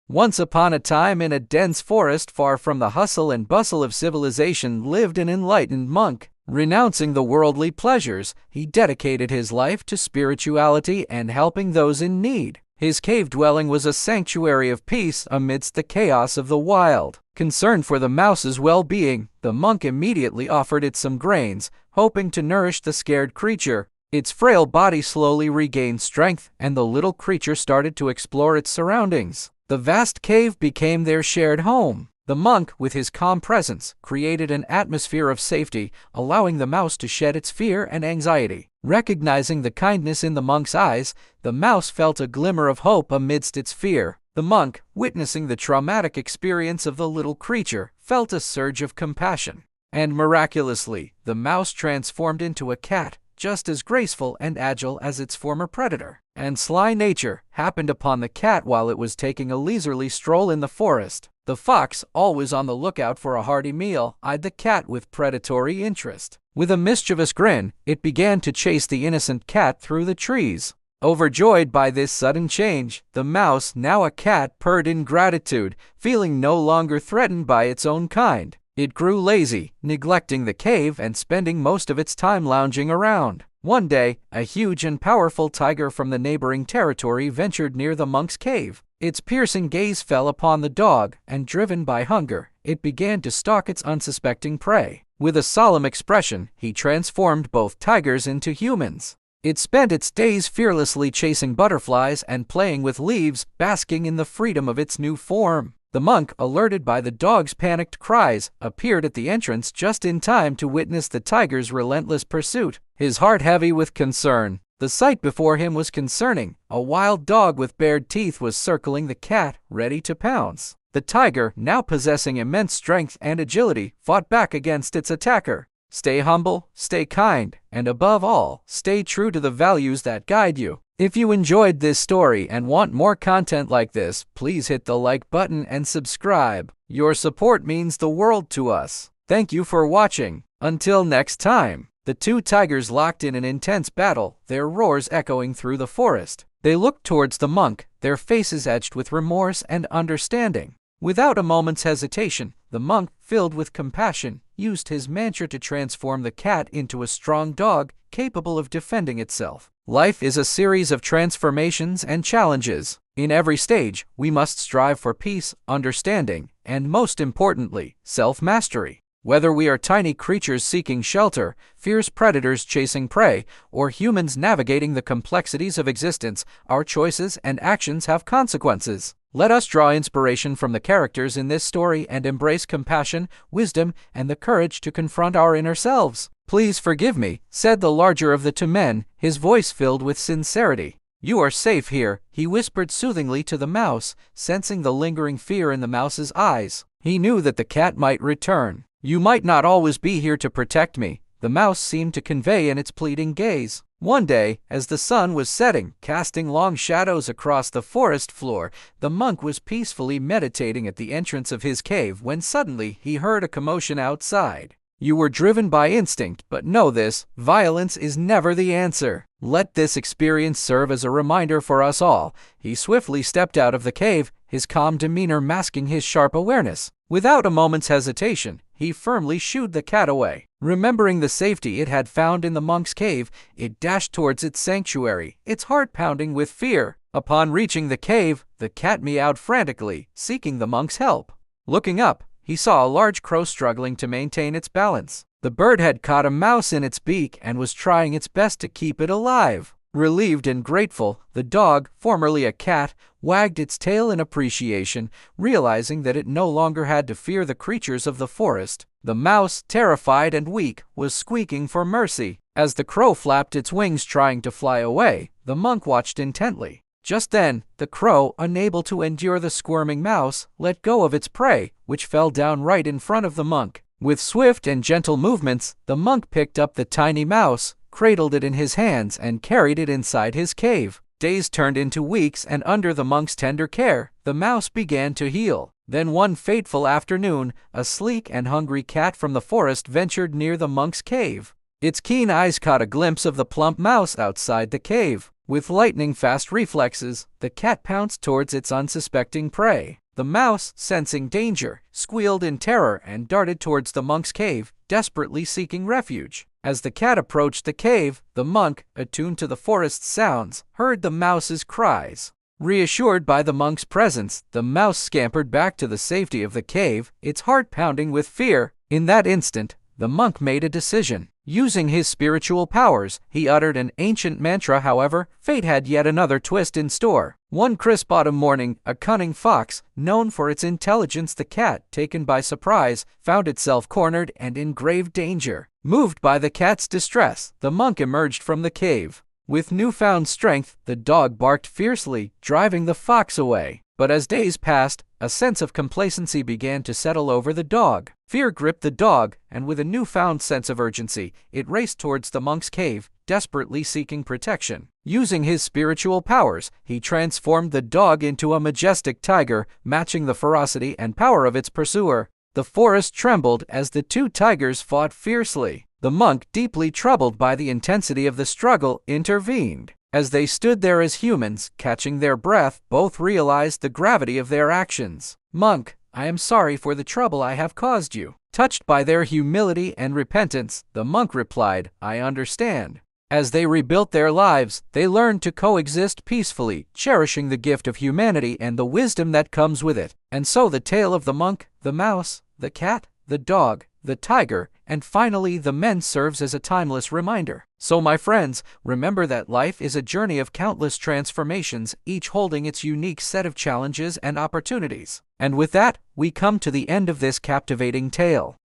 Once upon a time, in a dense forest far from the hustle and bustle of civilization, lived an enlightened monk. Renouncing the worldly pleasures, he dedicated his life to spirituality and helping those in need. His cave dwelling was a sanctuary of peace amidst the chaos of the wild. Concerned for the mouse's well-being, the monk immediately offered it some grains, hoping to nourish the scared creature. Its frail body slowly regained strength, and the little creature started to explore its surroundings. The vast cave became their shared home. The monk, with his calm presence, created an atmosphere of safety, allowing the mouse to shed its fear and anxiety. Recognizing the kindness in the monk's eyes, the mouse felt a glimmer of hope amidst its fear. The monk, witnessing the traumatic experience of the little creature, felt a surge of compassion. And miraculously, the mouse transformed into a cat, just as graceful and agile as its former predator. And sly nature happened upon the cat while it was taking a leisurely stroll in the forest. The fox, always on the lookout for a hearty meal, eyed the cat with predatory interest. With a mischievous grin, it began to chase the innocent cat through the trees. Overjoyed by this sudden change, the mouse, now a cat, purred in gratitude, feeling no longer threatened by its own kind. It grew lazy, neglecting the cave and spending most of its time lounging around. One day, a huge and powerful tiger from the neighboring territory ventured near the monk's cave. Its piercing gaze fell upon the dog, and driven by hunger, it began to stalk its unsuspecting prey. With a solemn expression, he transformed both tigers into humans. It spent its days fearlessly chasing butterflies and playing with leaves, basking in the freedom of its new form. The monk, alerted by the dog's panicked cries, appeared at the entrance just in time to witness the tiger's relentless pursuit, his heart heavy with concern. The sight before him was concerning. A wild dog with bared teeth was circling the cat, ready to pounce. The tiger, now possessing immense strength and agility, fought back against its attacker. Stay humble, stay kind, and above all, stay true to the values that guide you. If you enjoyed this story and want more content like this, please hit the like button and subscribe. Your support means the world to us. Thank you for watching. Until next time. The two tigers locked in an intense battle, their roars echoing through the forest. They looked towards the monk, their faces etched with remorse and understanding. Without a moment's hesitation, the monk, filled with compassion, used his mantra to transform the cat into a strong dog capable of defending itself. Life is a series of transformations and challenges. In every stage, we must strive for peace, understanding, and most importantly, self-mastery. Whether we are tiny creatures seeking shelter, fierce predators chasing prey, or humans navigating the complexities of existence, our choices and actions have consequences. Let us draw inspiration from the characters in this story and embrace compassion, wisdom, and the courage to confront our inner selves. "Please forgive me," said the larger of the two men, his voice filled with sincerity. "You are safe here," he whispered soothingly to the mouse, sensing the lingering fear in the mouse's eyes. He knew that the cat might return. "You might not always be here to protect me," the mouse seemed to convey in its pleading gaze. One day, as the sun was setting, casting long shadows across the forest floor, the monk was peacefully meditating at the entrance of his cave when suddenly he heard a commotion outside. "You were driven by instinct, but know this, violence is never the answer. Let this experience serve as a reminder for us all." He swiftly stepped out of the cave, his calm demeanor masking his sharp awareness. Without a moment's hesitation, he firmly shooed the cat away. Remembering the safety it had found in the monk's cave, it dashed towards its sanctuary, its heart pounding with fear. Upon reaching the cave, the cat meowed frantically, seeking the monk's help. Looking up, he saw a large crow struggling to maintain its balance. The bird had caught a mouse in its beak and was trying its best to keep it alive. Relieved and grateful, the dog, formerly a cat, wagged its tail in appreciation, realizing that it no longer had to fear the creatures of the forest. The mouse, terrified and weak, was squeaking for mercy. As the crow flapped its wings trying to fly away, the monk watched intently. Just then, the crow, unable to endure the squirming mouse, let go of its prey, which fell down right in front of the monk. With swift and gentle movements, the monk picked up the tiny mouse, cradled it in his hands, and carried it inside his cave. Days turned into weeks, and under the monk's tender care, the mouse began to heal. Then one fateful afternoon, a sleek and hungry cat from the forest ventured near the monk's cave. Its keen eyes caught a glimpse of the plump mouse outside the cave. With lightning-fast reflexes, the cat pounced towards its unsuspecting prey. The mouse, sensing danger, squealed in terror and darted towards the monk's cave, desperately seeking refuge. As the cat approached the cave, the monk, attuned to the forest's sounds, heard the mouse's cries. Reassured by the monk's presence, the mouse scampered back to the safety of the cave, its heart pounding with fear. In that instant, the monk made a decision. Using his spiritual powers, he uttered an ancient mantra. However, fate had yet another twist in store. One crisp autumn morning, a cunning fox, known for its intelligence, the cat, taken by surprise, found itself cornered and in grave danger. Moved by the cat's distress, the monk emerged from the cave. With newfound strength, the dog barked fiercely, driving the fox away. But as days passed, a sense of complacency began to settle over the dog. Fear gripped the dog, and with a newfound sense of urgency, it raced towards the monk's cave, desperately seeking protection. Using his spiritual powers, he transformed the dog into a majestic tiger, matching the ferocity and power of its pursuer. The forest trembled as the two tigers fought fiercely. The monk, deeply troubled by the intensity of the struggle, intervened. As they stood there as humans, catching their breath, both realized the gravity of their actions. "Monk, I am sorry for the trouble I have caused you." Touched by their humility and repentance, the monk replied, "I understand." As they rebuilt their lives, they learned to coexist peacefully, cherishing the gift of humanity and the wisdom that comes with it. And so the tale of the monk, the mouse, the cat, the dog, the tiger, and finally the men serves as a timeless reminder. So my friends, remember that life is a journey of countless transformations, each holding its unique set of challenges and opportunities. And with that, we come to the end of this captivating tale.